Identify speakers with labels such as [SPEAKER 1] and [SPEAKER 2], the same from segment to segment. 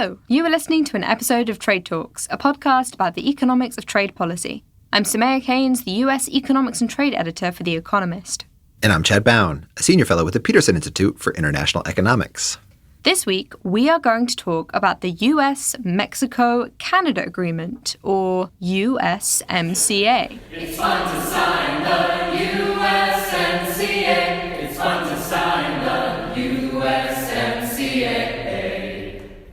[SPEAKER 1] Hello, you are listening to an episode of Trade Talks, a podcast about the economics of trade policy. I'm Samaya Keynes, the US Economics and Trade Editor for The Economist.
[SPEAKER 2] And I'm Chad Bown, a senior fellow with the Peterson Institute for International Economics.
[SPEAKER 1] This week, we are going to talk about the US-Mexico-Canada Agreement, or USMCA.
[SPEAKER 3] It's fun to sign the USMCA. It's fun to sign the USMCA.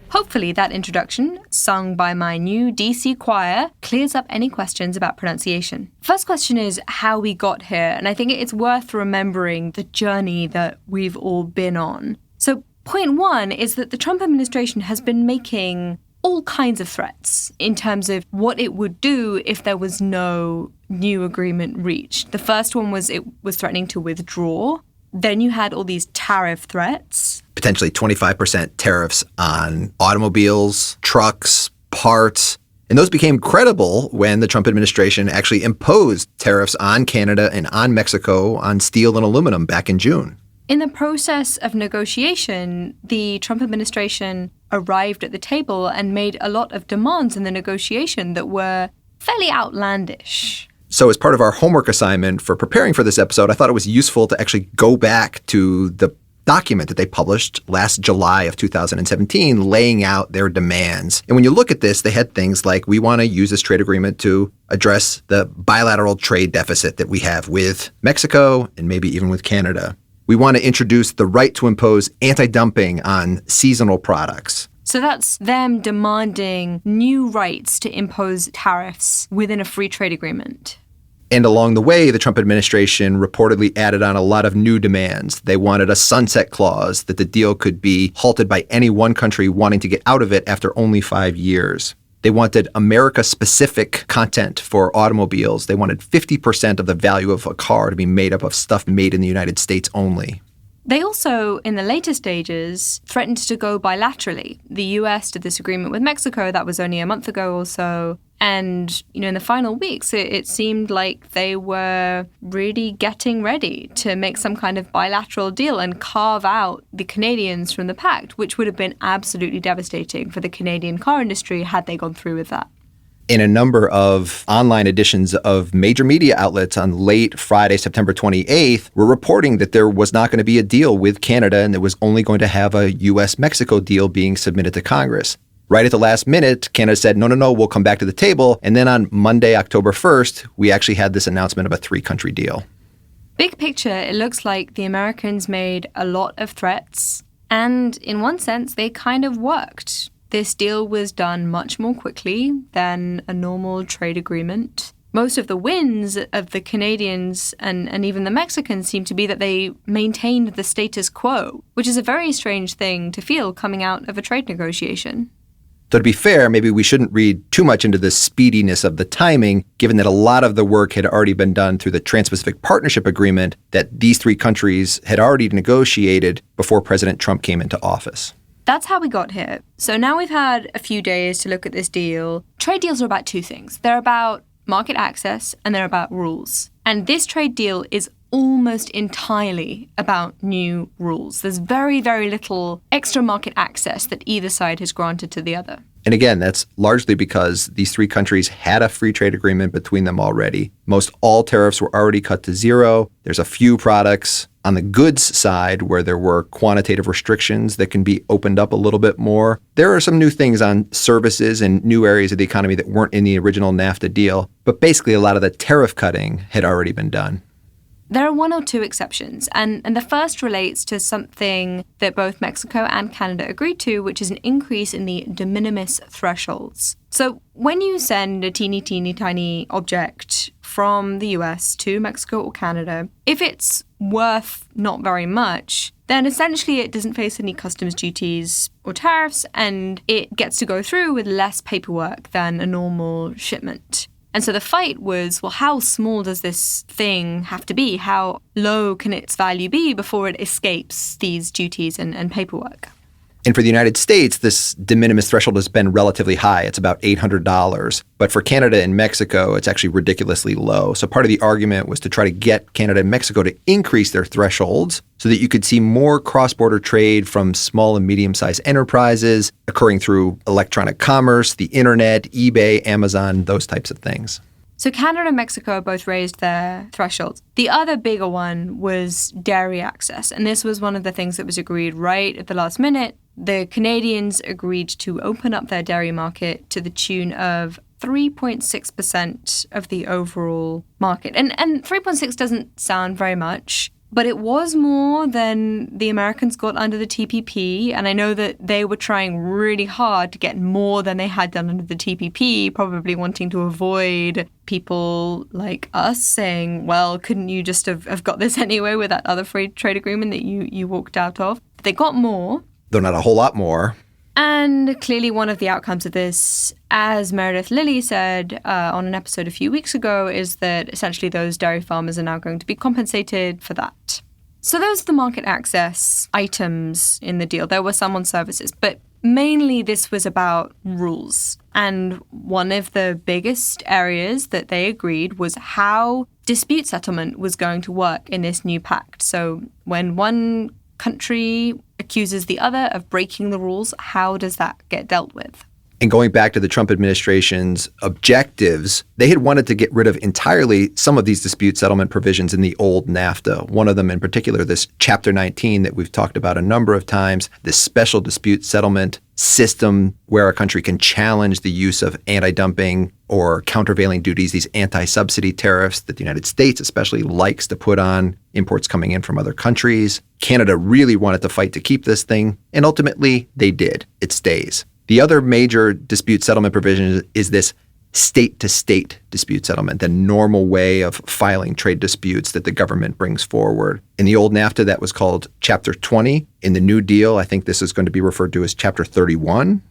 [SPEAKER 1] Hopefully that introduction, sung by my new DC choir, clears up any questions about pronunciation. First question is how we got here, and I think it's worth remembering the journey that we've all been on. So point one is that the Trump administration has been making all kinds of threats in terms of what it would do if there was no new agreement reached. The first one was it was threatening to withdraw. Then you had all these tariff threats.
[SPEAKER 2] Potentially 25% tariffs on automobiles, trucks, parts. And those became credible when the Trump administration actually imposed tariffs on Canada and on Mexico on steel and aluminum back in June.
[SPEAKER 1] In the process of negotiation, the Trump administration arrived at the table and made a lot of demands in the negotiation that were fairly outlandish.
[SPEAKER 2] So as part of our homework assignment for preparing for this episode, I thought it was useful to actually go back to the document that they published last July of 2017, laying out their demands. And when you look at this, they had things like, we want to use this trade agreement to address the bilateral trade deficit that we have with Mexico and maybe even with Canada. We want to introduce the right to impose anti-dumping on seasonal products.
[SPEAKER 1] So that's them demanding new rights to impose tariffs within a free trade agreement.
[SPEAKER 2] And along the way, the Trump administration reportedly added on a lot of new demands. They wanted a sunset clause that the deal could be halted by any one country wanting to get out of it after only 5 years. They wanted America-specific content for automobiles. They wanted 50% of the value of a car to be made up of stuff made in the United States only.
[SPEAKER 1] They also, in the later stages, threatened to go bilaterally. The US did this agreement with Mexico. That was only a month ago or so. And, in the final weeks, it seemed like they were really getting ready to make some kind of bilateral deal and carve out the Canadians from the pact, which would have been absolutely devastating for the Canadian car industry had they gone through with that.
[SPEAKER 2] In a number of online editions of major media outlets on late Friday, September 28th, were reporting that there was not going to be a deal with Canada and it was only going to have a U.S.-Mexico deal being submitted to Congress. Right at the last minute, Canada said, no, we'll come back to the table. And then on Monday, October 1st, we actually had this announcement of a three-country deal.
[SPEAKER 1] Big picture, it looks like the Americans made a lot of threats. And in one sense, they kind of worked. This deal was done much more quickly than a normal trade agreement. Most of the wins of the Canadians and even the Mexicans seem to be that they maintained the status quo, which is a very strange thing to feel coming out of a trade negotiation.
[SPEAKER 2] So to be fair, maybe we shouldn't read too much into the speediness of the timing, given that a lot of the work had already been done through the Trans-Pacific Partnership Agreement that these three countries had already negotiated before President Trump came into office.
[SPEAKER 1] That's how we got here. So now we've had a few days to look at this deal. Trade deals are about two things. They're about market access and they're about rules. And this trade deal is almost entirely about new rules. There's very, very little extra market access that either side has granted to the other.
[SPEAKER 2] And again, that's largely because these three countries had a free trade agreement between them already. Most all tariffs were already cut to zero. There's a few products on the goods side where there were quantitative restrictions that can be opened up a little bit more. There are some new things on services and new areas of the economy that weren't in the original NAFTA deal. But basically, a lot of the tariff cutting had already been done.
[SPEAKER 1] There are one or two exceptions, and the first relates to something that both Mexico and Canada agreed to, which is an increase in the de minimis thresholds. So when you send a teeny tiny object from the US to Mexico or Canada, if it's worth not very much, then essentially it doesn't face any customs duties or tariffs, and it gets to go through with less paperwork than a normal shipment. And so the fight was, well, how small does this thing have to be? How low can its value be before it escapes these duties and paperwork?
[SPEAKER 2] And for the United States, this de minimis threshold has been relatively high. It's about $800. But for Canada and Mexico, it's actually ridiculously low. So part of the argument was to try to get Canada and Mexico to increase their thresholds so that you could see more cross-border trade from small and medium-sized enterprises occurring through electronic commerce, the internet, eBay, Amazon, those types of things.
[SPEAKER 1] So Canada and Mexico both raised their thresholds. The other bigger one was dairy access. And this was one of the things that was agreed right at the last minute. The Canadians agreed to open up their dairy market to the tune of 3.6% of the overall market. And 3.6 doesn't sound very much, but it was more than the Americans got under the TPP. And I know that they were trying really hard to get more than they had done under the TPP, probably wanting to avoid people like us saying, well, couldn't you just have got this anyway with that other free trade agreement that you walked out of? But they got more.
[SPEAKER 2] Though not a whole lot more.
[SPEAKER 1] And clearly one of the outcomes of this, as Meredith Lilly said on an episode a few weeks ago, is that essentially those dairy farmers are now going to be compensated for that. So those are the market access items in the deal. There were some on services, but mainly this was about rules. And one of the biggest areas that they agreed was how dispute settlement was going to work in this new pact. So when one country accuses the other of breaking the rules, how does that get dealt with?
[SPEAKER 2] And going back to the Trump administration's objectives, they had wanted to get rid of entirely some of these dispute settlement provisions in the old NAFTA. One of them in particular, this Chapter 19 that we've talked about a number of times, this special dispute settlement system where a country can challenge the use of anti-dumping or countervailing duties, these anti-subsidy tariffs that the United States especially likes to put on imports coming in from other countries. Canada really wanted to fight to keep this thing, and ultimately they did. It stays. The other major dispute settlement provision is this state-to-state dispute settlement, the normal way of filing trade disputes that the government brings forward. In the old NAFTA, that was called Chapter 20. In the New Deal, I think this is going to be referred to as Chapter 31.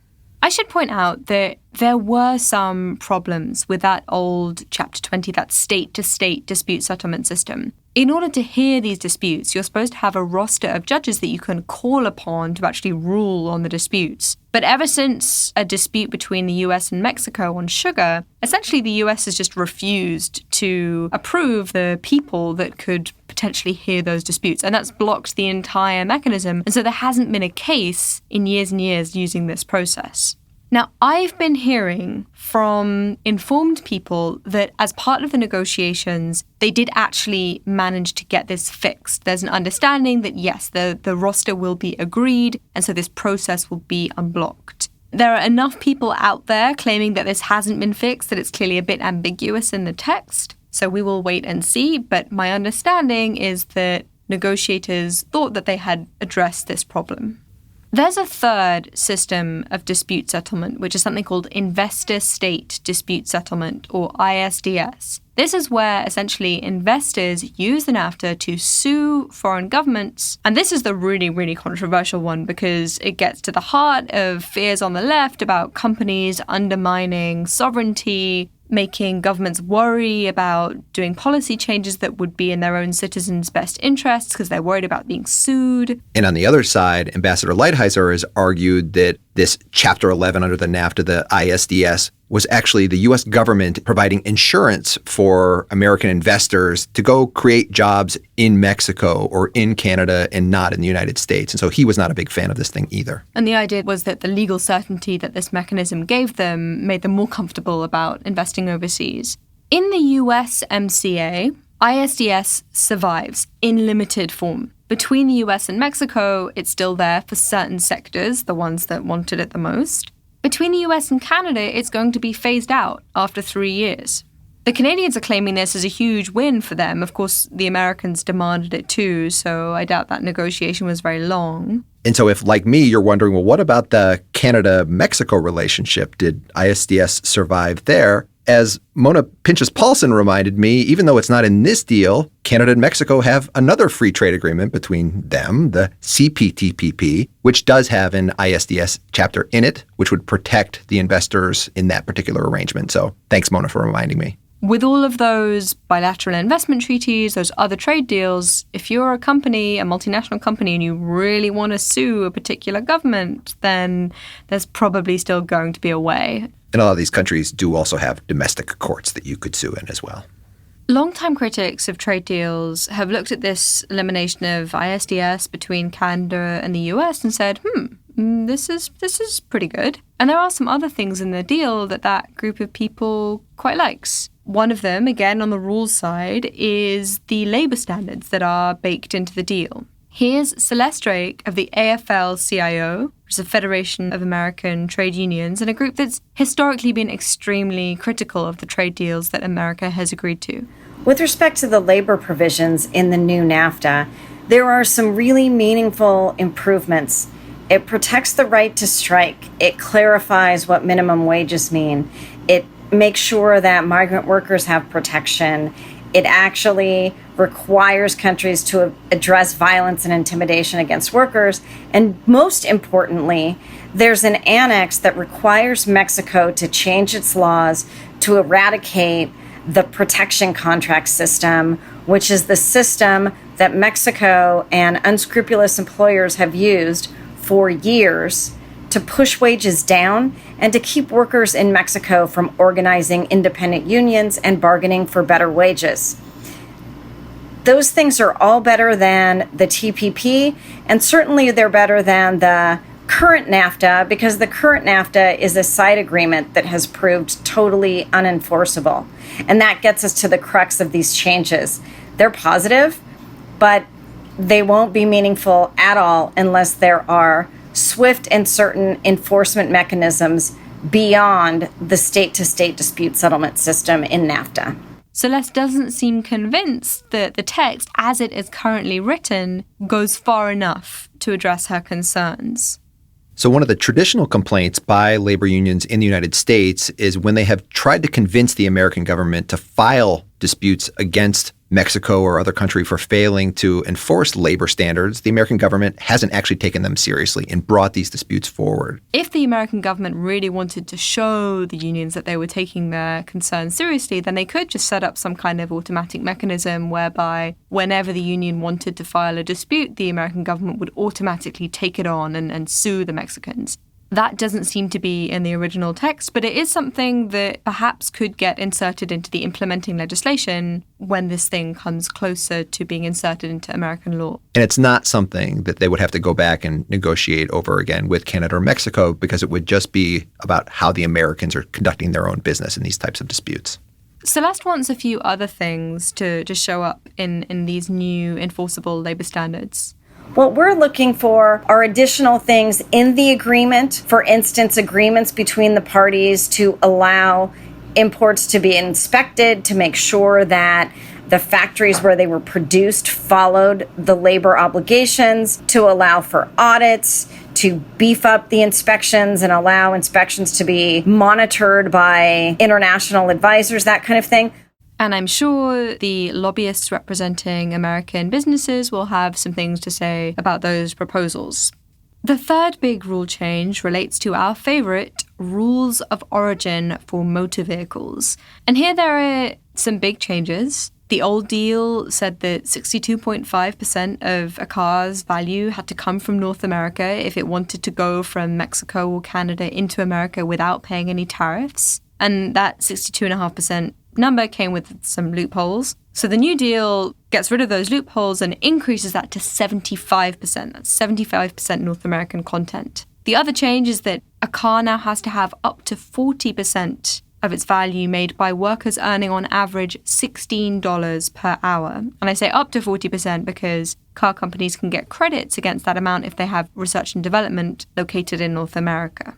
[SPEAKER 1] I should point out that there were some problems with that old Chapter 20, that state-to-state dispute settlement system. In order to hear these disputes, you're supposed to have a roster of judges that you can call upon to actually rule on the disputes. But ever since a dispute between the US and Mexico on sugar, essentially the US has just refused to approve the people that could potentially hear those disputes. And that's blocked the entire mechanism. And so there hasn't been a case in years and years using this process. Now, I've been hearing from informed people that as part of the negotiations, they did actually manage to get this fixed. There's an understanding that, yes, the roster will be agreed, and so this process will be unblocked. There are enough people out there claiming that this hasn't been fixed, that it's clearly a bit ambiguous in the text. So we will wait and see. But my understanding is that negotiators thought that they had addressed this problem. There's a third system of dispute settlement, which is something called investor-state dispute settlement, or ISDS. This is where essentially investors use the NAFTA to sue foreign governments. And this is the really, really controversial one because it gets to the heart of fears on the left about companies undermining sovereignty, making governments worry about doing policy changes that would be in their own citizens' best interests because they're worried about being sued.
[SPEAKER 2] And on the other side, Ambassador Lighthizer has argued that this Chapter 11 under the NAFTA, the ISDS, was actually the U.S. government providing insurance for American investors to go create jobs in Mexico or in Canada and not in the United States. And so he was not a big fan of this thing either.
[SPEAKER 1] And the idea was that the legal certainty that this mechanism gave them made them more comfortable about investing overseas. In the USMCA, ISDS survives in limited form. Between the US and Mexico, it's still there for certain sectors, the ones that wanted it the most. Between the US and Canada, it's going to be phased out after 3 years. The Canadians are claiming this as a huge win for them. Of course, the Americans demanded it too, so I doubt that negotiation was very long.
[SPEAKER 2] And so if, like me, you're wondering, well, what about the Canada-Mexico relationship? Did ISDS survive there? As Mona Pinchas-Paulson reminded me, even though it's not in this deal, Canada and Mexico have another free trade agreement between them, the CPTPP, which does have an ISDS chapter in it, which would protect the investors in that particular arrangement. So thanks, Mona, for reminding me.
[SPEAKER 1] With all of those bilateral investment treaties, those other trade deals, if you're a company, a multinational company, and you really want to sue a particular government, then there's probably still going to be a way.
[SPEAKER 2] And a lot of these countries do also have domestic courts that you could sue in as well.
[SPEAKER 1] Longtime critics of trade deals have looked at this elimination of ISDS between Canada and the US and said, this is pretty good. And there are some other things in the deal that group of people quite likes. One of them, again on the rules side, is the labour standards that are baked into the deal. Here's Celeste Drake of the AFL-CIO, which is a Federation of American Trade Unions, and a group that's historically been extremely critical of the trade deals that America has agreed to.
[SPEAKER 4] With respect to the labor provisions in the new NAFTA, there are some really meaningful improvements. It protects the right to strike. It clarifies what minimum wages mean. It makes sure that migrant workers have protection. It actually requires countries to address violence and intimidation against workers. And most importantly, there's an annex that requires Mexico to change its laws to eradicate the protection contract system, which is the system that Mexico and unscrupulous employers have used for years to push wages down and to keep workers in Mexico from organizing independent unions and bargaining for better wages. Those things are all better than the TPP, and certainly they're better than the current NAFTA, because the current NAFTA is a side agreement that has proved totally unenforceable. And that gets us to the crux of these changes. They're positive, but they won't be meaningful at all unless there are swift and certain enforcement mechanisms beyond the state-to-state dispute settlement system in NAFTA.
[SPEAKER 1] Celeste doesn't seem convinced that the text, as it is currently written, goes far enough to address her concerns.
[SPEAKER 2] So one of the traditional complaints by labor unions in the United States is when they have tried to convince the American government to file disputes against Mexico or other country for failing to enforce labor standards, the American government hasn't actually taken them seriously and brought these disputes forward.
[SPEAKER 1] If the American government really wanted to show the unions that they were taking their concerns seriously, then they could just set up some kind of automatic mechanism whereby whenever the union wanted to file a dispute, the American government would automatically take it on and sue the Mexicans. That doesn't seem to be in the original text, but it is something that perhaps could get inserted into the implementing legislation when this thing comes closer to being inserted into American law.
[SPEAKER 2] And it's not something that they would have to go back and negotiate over again with Canada or Mexico, because it would just be about how the Americans are conducting their own business in these types of disputes.
[SPEAKER 1] Celeste wants a few other things to show up in these new enforceable labor standards.
[SPEAKER 4] What we're looking for are additional things in the agreement. For instance, agreements between the parties to allow imports to be inspected, to make sure that the factories where they were produced followed the labor obligations, to allow for audits, to beef up the inspections and allow inspections to be monitored by international advisors, that kind of thing.
[SPEAKER 1] And I'm sure the lobbyists representing American businesses will have some things to say about those proposals. The third big rule change relates to our favorite rules of origin for motor vehicles. And here there are some big changes. The old deal said that 62.5% of a car's value had to come from North America if it wanted to go from Mexico or Canada into America without paying any tariffs. And that 62.5% number came with some loopholes. So the new deal gets rid of those loopholes and increases that to 75%. That's 75% North American content. The other change is that a car now has to have up to 40% of its value made by workers earning on average $16 per hour. And I say up to 40% because car companies can get credits against that amount if they have research and development located in North America.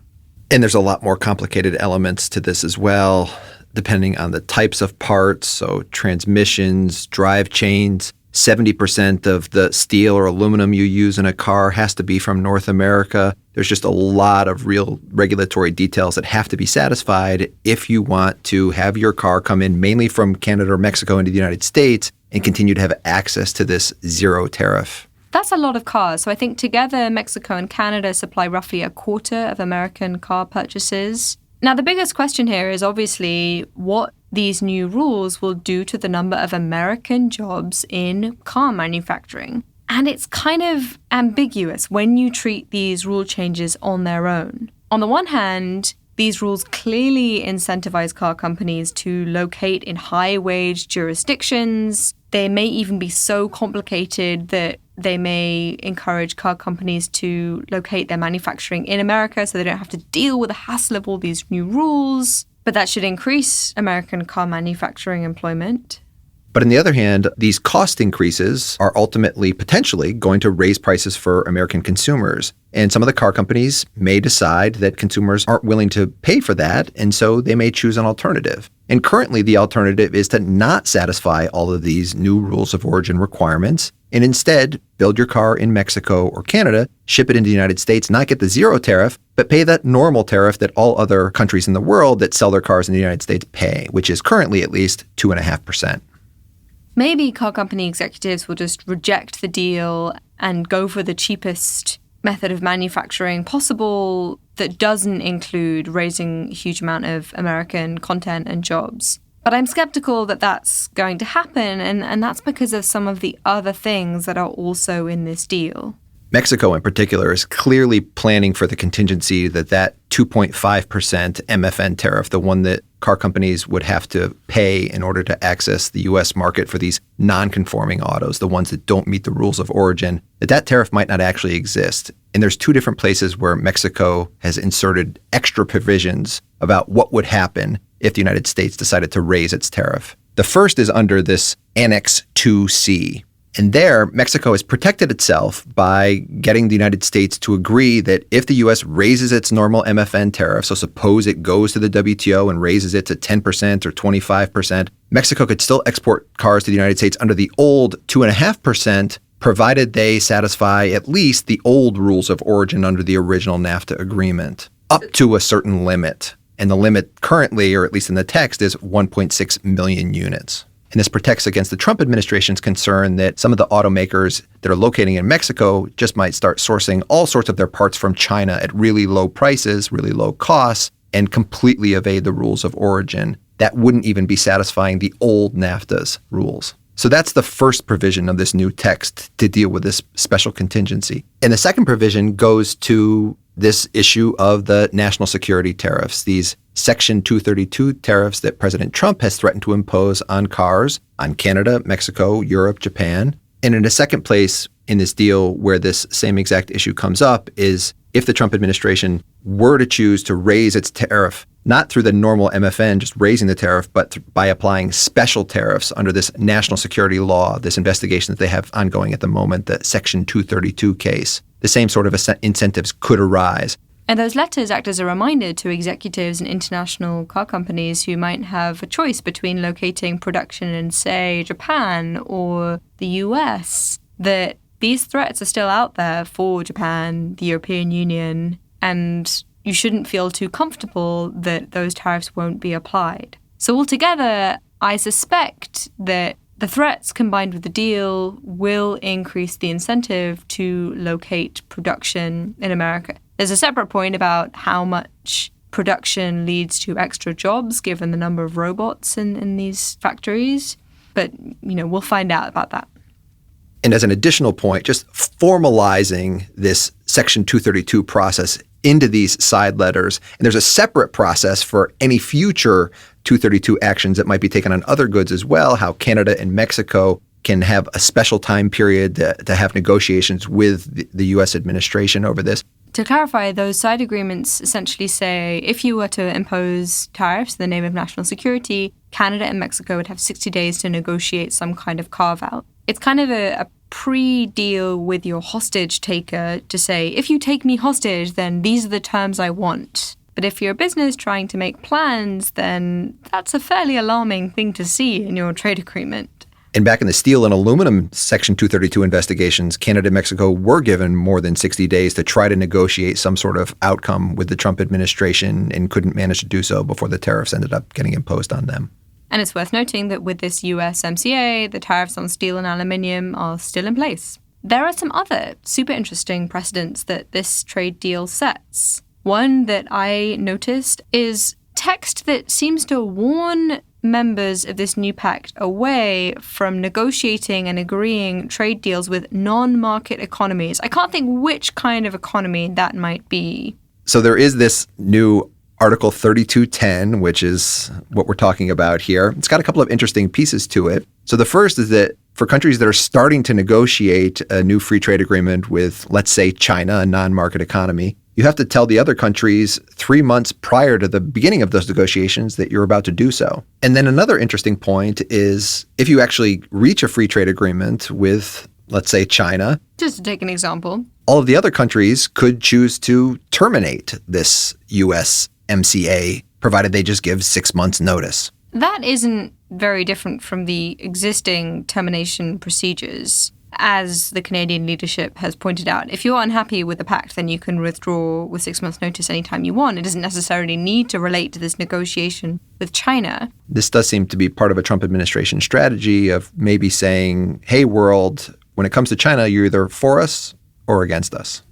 [SPEAKER 2] And there's a lot more complicated elements to this as well, depending on the types of parts. So transmissions, drive chains, 70% of the steel or aluminum you use in a car has to be from North America. There's just a lot of real regulatory details that have to be satisfied if you want to have your car come in mainly from Canada or Mexico into the United States and continue to have access to this zero tariff.
[SPEAKER 1] That's a lot of cars. So I think together Mexico and Canada supply roughly a quarter of American car purchases. Now, the biggest question here is obviously what these new rules will do to the number of American jobs in car manufacturing. And it's kind of ambiguous when you treat these rule changes on their own. On the one hand, these rules clearly incentivize car companies to locate in high-wage jurisdictions. They may even be so complicated that they may encourage car companies to locate their manufacturing in America so they don't have to deal with the hassle of all these new rules. But that should increase American car manufacturing employment.
[SPEAKER 2] But on the other hand, these cost increases are ultimately potentially going to raise prices for American consumers. And some of the car companies may decide that consumers aren't willing to pay for that, and so they may choose an alternative. And currently, the alternative is to not satisfy all of these new rules of origin requirements and instead build your car in Mexico or Canada, ship it into the United States, not get the zero tariff, but pay that normal tariff that all other countries in the world that sell their cars in the United States pay, which is currently at least 2.5%.
[SPEAKER 1] Maybe car company executives will just reject the deal and go for the cheapest method of manufacturing possible that doesn't include raising a huge amount of American content and jobs. But I'm skeptical that that's going to happen, and that's because of some of the other things that are also in this deal.
[SPEAKER 2] Mexico in particular is clearly planning for the contingency that 2.5% MFN tariff, the one that car companies would have to pay in order to access the U.S. market for these non-conforming autos, the ones that don't meet the rules of origin, that tariff might not actually exist. And there's two different places where Mexico has inserted extra provisions about what would happen if the United States decided to raise its tariff. The first is under this Annex 2C. And there, Mexico has protected itself by getting the United States to agree that if the U.S. raises its normal MFN tariff, so suppose it goes to the WTO and raises it to 10% or 25%, Mexico could still export cars to the United States under the old 2.5%, provided they satisfy at least the old rules of origin under the original NAFTA agreement, up to a certain limit. And the limit currently, or at least in the text, is 1.6 million units. And this protects against the Trump administration's concern that some of the automakers that are locating in Mexico just might start sourcing all sorts of their parts from China at really low prices, really low costs, and completely evade the rules of origin. That wouldn't even be satisfying the old NAFTA's rules. So that's the first provision of this new text to deal with this special contingency. And the second provision goes to this issue of the national security tariffs, these Section 232 tariffs that President Trump has threatened to impose on cars, on Canada, Mexico, Europe, Japan. And in a second place in this deal where this same exact issue comes up is if the Trump administration were to choose to raise its tariff, not through the normal MFN, just raising the tariff, but by applying special tariffs under this national security law, this investigation that they have ongoing at the moment, the Section 232 case, the same sort of incentives could arise.
[SPEAKER 1] And those letters act as a reminder to executives and international car companies who might have a choice between locating production in, say, Japan or the US, that these threats are still out there for Japan, the European Union, and you shouldn't feel too comfortable that those tariffs won't be applied. So altogether, I suspect that the threats combined with the deal will increase the incentive to locate production in America. There's a separate point about how much production leads to extra jobs given the number of robots in these factories. But, we'll find out about that.
[SPEAKER 2] And as an additional point, just formalizing this Section 232 process into these side letters. And there's a separate process for any future 232 actions that might be taken on other goods as well, how Canada and Mexico can have a special time period to have negotiations with the U.S. administration over this.
[SPEAKER 1] To clarify, those side agreements essentially say if you were to impose tariffs in the name of national security, Canada and Mexico would have 60 days to negotiate some kind of carve-out. It's kind of a pre-deal with your hostage taker to say, if you take me hostage, then these are the terms I want. But if you're a business trying to make plans, then that's a fairly alarming thing to see in your trade agreement.
[SPEAKER 2] And back in the steel and aluminum Section 232 investigations, Canada and Mexico were given more than 60 days to try to negotiate some sort of outcome with the Trump administration and couldn't manage to do so before the tariffs ended up getting imposed on them.
[SPEAKER 1] And it's worth noting that with this USMCA, the tariffs on steel and aluminium are still in place. There are some other super interesting precedents that this trade deal sets. One that I noticed is text that seems to warn members of this new pact away from negotiating and agreeing trade deals with non-market economies. I can't think which kind of economy that might be.
[SPEAKER 2] So there is this new Article 3210, which is what we're talking about here. It's got a couple of interesting pieces to it. So the first is that for countries that are starting to negotiate a new free trade agreement with, let's say, China, a non-market economy, you have to tell the other countries 3 months prior to the beginning of those negotiations that you're about to do so. And then another interesting point is if you actually reach a free trade agreement with, let's say, China,
[SPEAKER 1] just to take an example,
[SPEAKER 2] all of the other countries could choose to terminate this USMCA, provided they just give 6 months' notice.
[SPEAKER 1] That isn't very different from the existing termination procedures. As the Canadian leadership has pointed out, if you're unhappy with the pact, then you can withdraw with 6 months' notice anytime you want. It doesn't necessarily need to relate to this negotiation with China.
[SPEAKER 2] This does seem to be part of a Trump administration strategy of maybe saying, hey, world, when it comes to China, you're either for us or against us.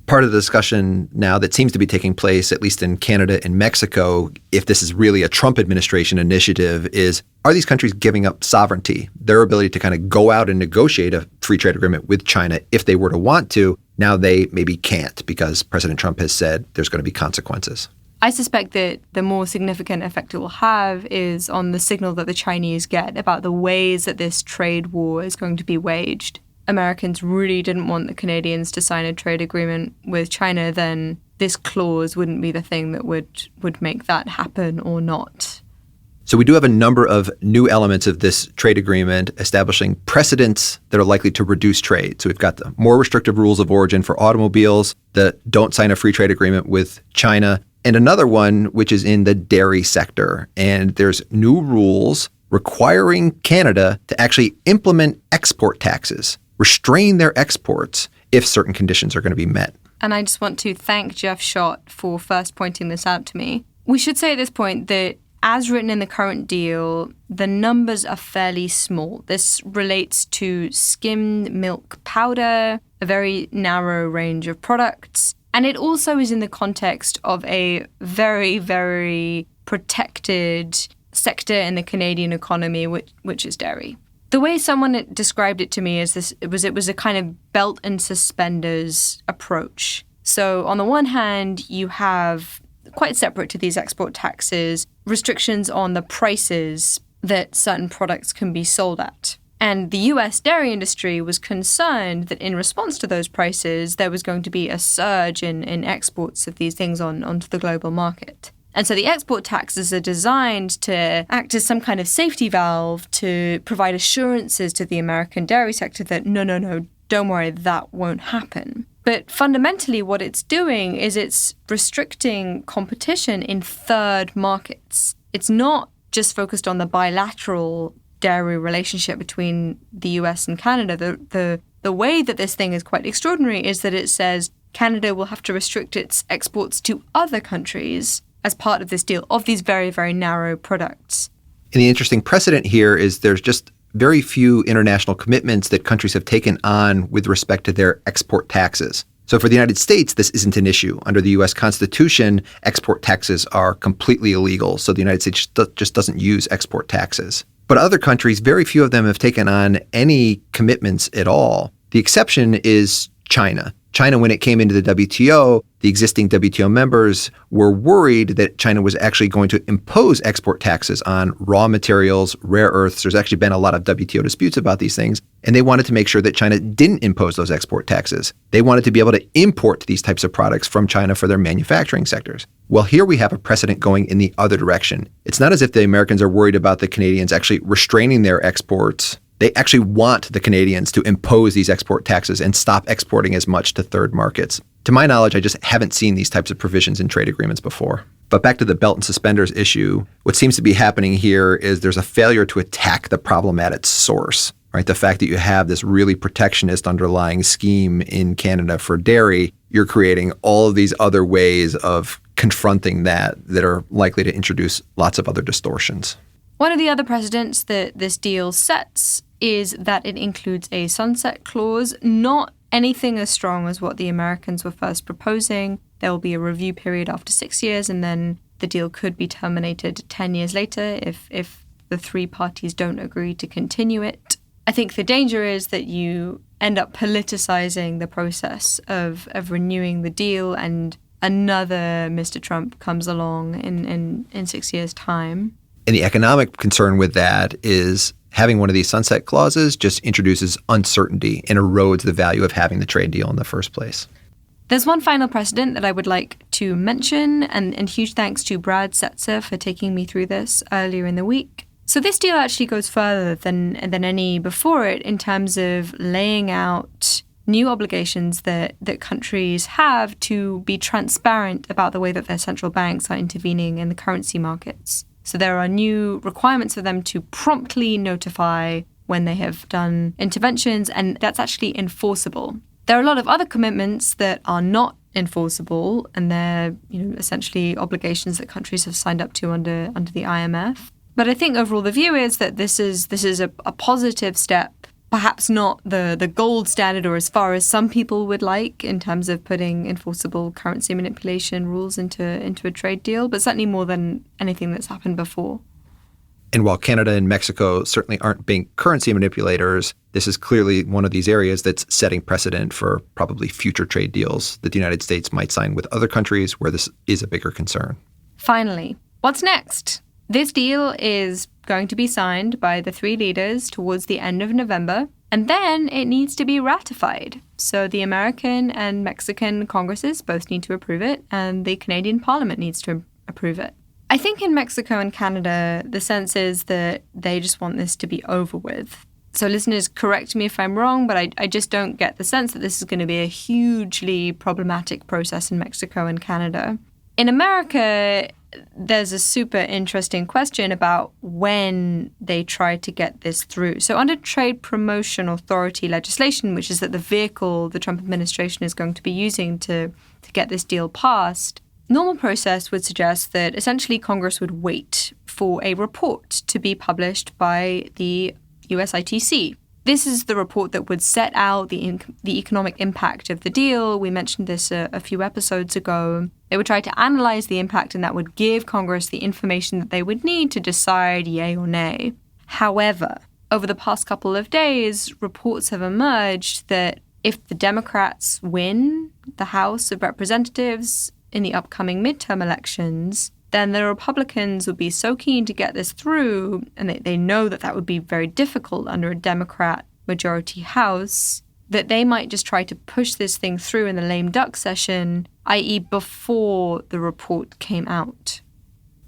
[SPEAKER 2] Part of the discussion now that seems to be taking place, at least in Canada and Mexico, if this is really a Trump administration initiative, is are these countries giving up sovereignty, their ability to kind of go out and negotiate a free trade agreement with China if they were to want to? Now they maybe can't because President Trump has said there's going to be consequences.
[SPEAKER 1] I suspect that the more significant effect it will have is on the signal that the Chinese get about the ways that this trade war is going to be waged. Americans really didn't want the Canadians to sign a trade agreement with China, then this clause wouldn't be the thing that would make that happen or not.
[SPEAKER 2] So we do have a number of new elements of this trade agreement establishing precedents that are likely to reduce trade. So we've got the more restrictive rules of origin for automobiles that don't sign a free trade agreement with China, and another one which is in the dairy sector. And there's new rules requiring Canada to actually implement export taxes, restrain their exports if certain conditions are going to be met.
[SPEAKER 1] And I just want to thank Jeff Schott for first pointing this out to me. We should say at this point that as written in the current deal, the numbers are fairly small. This relates to skimmed milk powder, a very narrow range of products, and it also is in the context of a very, very protected sector in the Canadian economy, which is dairy. The way someone described it to me is it was a kind of belt and suspenders approach. So on the one hand, you have, quite separate to these export taxes, restrictions on the prices that certain products can be sold at. And the US dairy industry was concerned that in response to those prices, there was going to be a surge in exports of these things onto the global market. And so the export taxes are designed to act as some kind of safety valve to provide assurances to the American dairy sector that no, don't worry, that won't happen. But fundamentally what it's doing is it's restricting competition in third markets. It's not just focused on the bilateral dairy relationship between the US and Canada. The way that this thing is quite extraordinary is that it says Canada will have to restrict its exports to other countries as part of this deal, of these very, very narrow products.
[SPEAKER 2] And the interesting precedent here is there's just very few international commitments that countries have taken on with respect to their export taxes. So for the United States, this isn't an issue. Under the U.S. Constitution, export taxes are completely illegal, so the United States just doesn't use export taxes. But other countries, very few of them have taken on any commitments at all. The exception is China. China, when it came into the WTO, the existing WTO members were worried that China was actually going to impose export taxes on raw materials, rare earths. There's actually been a lot of WTO disputes about these things, and they wanted to make sure that China didn't impose those export taxes. They wanted to be able to import these types of products from China for their manufacturing sectors. Well, here we have a precedent going in the other direction. It's not as if the Americans are worried about the Canadians actually restraining their exports. They actually want the Canadians to impose these export taxes and stop exporting as much to third markets. To my knowledge, I just haven't seen these types of provisions in trade agreements before. But back to the belt and suspenders issue, what seems to be happening here is there's a failure to attack the problem at its source, right? The fact that you have this really protectionist underlying scheme in Canada for dairy, you're creating all of these other ways of confronting that are likely to introduce lots of other distortions.
[SPEAKER 1] One of the other precedents that this deal sets is that it includes a sunset clause, not anything as strong as what the Americans were first proposing. there will be a review period after 6 years, and then the deal could be terminated 10 years later if the three parties don't agree to continue it. I think the danger is that you end up politicizing the process of renewing the deal, and another Mr. Trump comes along in 6 years' time.
[SPEAKER 2] And the economic concern with that is having one of these sunset clauses just introduces uncertainty and erodes the value of having the trade deal in the first place.
[SPEAKER 1] There's one final precedent that I would like to mention, and huge thanks to Brad Setzer for taking me through this earlier in the week. So this deal actually goes further than any before it in terms of laying out new obligations that countries have to be transparent about the way that their central banks are intervening in the currency markets. So there are new requirements for them to promptly notify when they have done interventions, and that's actually enforceable. There are a lot of other commitments that are not enforceable, and they're essentially obligations that countries have signed up to under the IMF. But I think overall the view is that this is a positive step, perhaps not the gold standard or as far as some people would like in terms of putting enforceable currency manipulation rules into a trade deal, but certainly more than anything that's happened before.
[SPEAKER 2] And while Canada and Mexico certainly aren't being currency manipulators, this is clearly one of these areas that's setting precedent for probably future trade deals that the United States might sign with other countries where this is a bigger concern.
[SPEAKER 1] Finally, what's next? This deal is going to be signed by the three leaders towards the end of November, and then it needs to be ratified. So the American and Mexican Congresses both need to approve it, and the Canadian Parliament needs to approve it. I think in Mexico and Canada, the sense is that they just want this to be over with. So listeners, correct me if I'm wrong, but I just don't get the sense that this is going to be a hugely problematic process in Mexico and Canada. In America, there's a super interesting question about when they try to get this through. So under Trade Promotion Authority legislation, which is that the vehicle the Trump administration is going to be using to get this deal passed, normal process would suggest that essentially Congress would wait for a report to be published by the USITC. This is the report that would set out the economic impact of the deal. We mentioned this a few episodes ago. They would try to analyze the impact, and that would give Congress the information that they would need to decide yay or nay. However, over the past couple of days, reports have emerged that if the Democrats win the House of Representatives in the upcoming midterm elections, then the Republicans would be so keen to get this through, and they know that would be very difficult under a Democrat majority House, that they might just try to push this thing through in the lame duck session, i.e. before the report came out.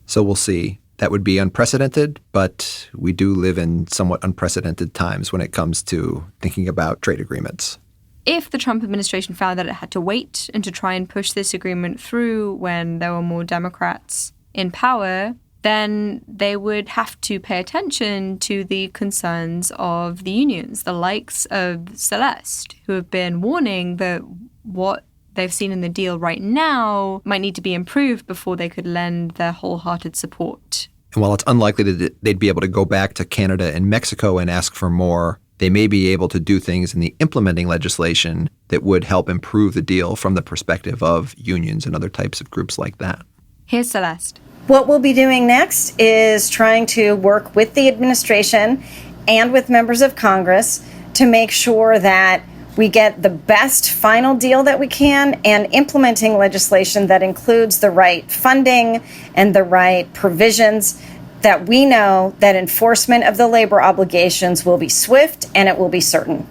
[SPEAKER 2] So we'll see. That would be unprecedented, but we do live in somewhat unprecedented times when it comes to thinking about trade agreements.
[SPEAKER 1] If the Trump administration found that it had to wait and to try and push this agreement through when there were more Democrats in power, then they would have to pay attention to the concerns of the unions, the likes of Celeste, who have been warning that what they've seen in the deal right now might need to be improved before they could lend their wholehearted support.
[SPEAKER 2] And while it's unlikely that they'd be able to go back to Canada and Mexico and ask for more, they may be able to do things in the implementing legislation that would help improve the deal from the perspective of unions and other types of groups like that.
[SPEAKER 1] Here's Celeste.
[SPEAKER 4] What we'll be doing next is trying to work with the administration and with members of Congress to make sure that we get the best final deal that we can, and implementing legislation that includes the right funding and the right provisions, that we know that enforcement of the labor obligations will be swift and it will be certain.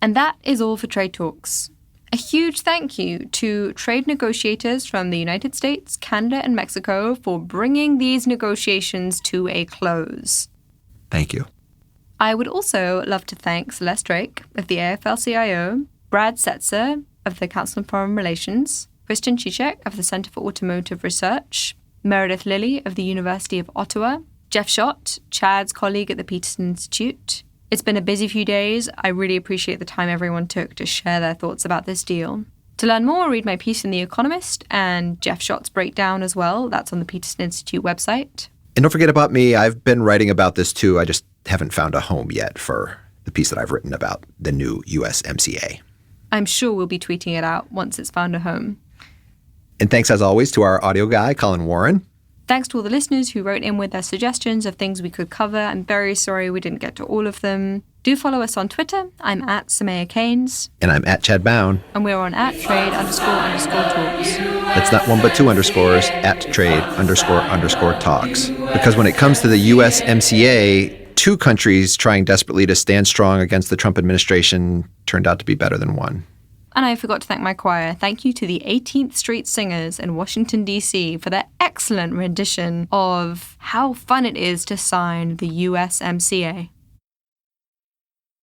[SPEAKER 1] And that is all for Trade Talks. A huge thank you to trade negotiators from the United States, Canada, and Mexico for bringing these negotiations to a close.
[SPEAKER 2] Thank you.
[SPEAKER 1] I would also love to thank Celeste Drake of the AFL-CIO, Brad Setzer of the Council on Foreign Relations, Kristen Chichek of the Center for Automotive Research, Meredith Lilly of the University of Ottawa, Jeff Schott, Chad's colleague at the Peterson Institute. It's been a busy few days. I really appreciate the time everyone took to share their thoughts about this deal. To learn more, read my piece in The Economist and Jeff Schott's breakdown as well. That's on the Peterson Institute website.
[SPEAKER 2] And don't forget about me. I've been writing about this too. I just haven't found a home yet for the piece that I've written about the new USMCA.
[SPEAKER 1] I'm sure we'll be tweeting it out once it's found a home.
[SPEAKER 2] And thanks, as always, to our audio guy, Colin Warren.
[SPEAKER 1] Thanks to all the listeners who wrote in with their suggestions of things we could cover. I'm very sorry we didn't get to all of them. Do follow us on Twitter. I'm at Samaya Keynes.
[SPEAKER 2] And I'm at Chad Bown.
[SPEAKER 1] And we're on @trade__talks.
[SPEAKER 2] That's not one but two underscores, @trade__talks. Because when it comes to the USMCA, two countries trying desperately to stand strong against the Trump administration turned out to be better than one.
[SPEAKER 1] And I forgot to thank my choir. Thank you to the 18th Street Singers in Washington, D.C. for their excellent rendition of how fun it is to sign the USMCA.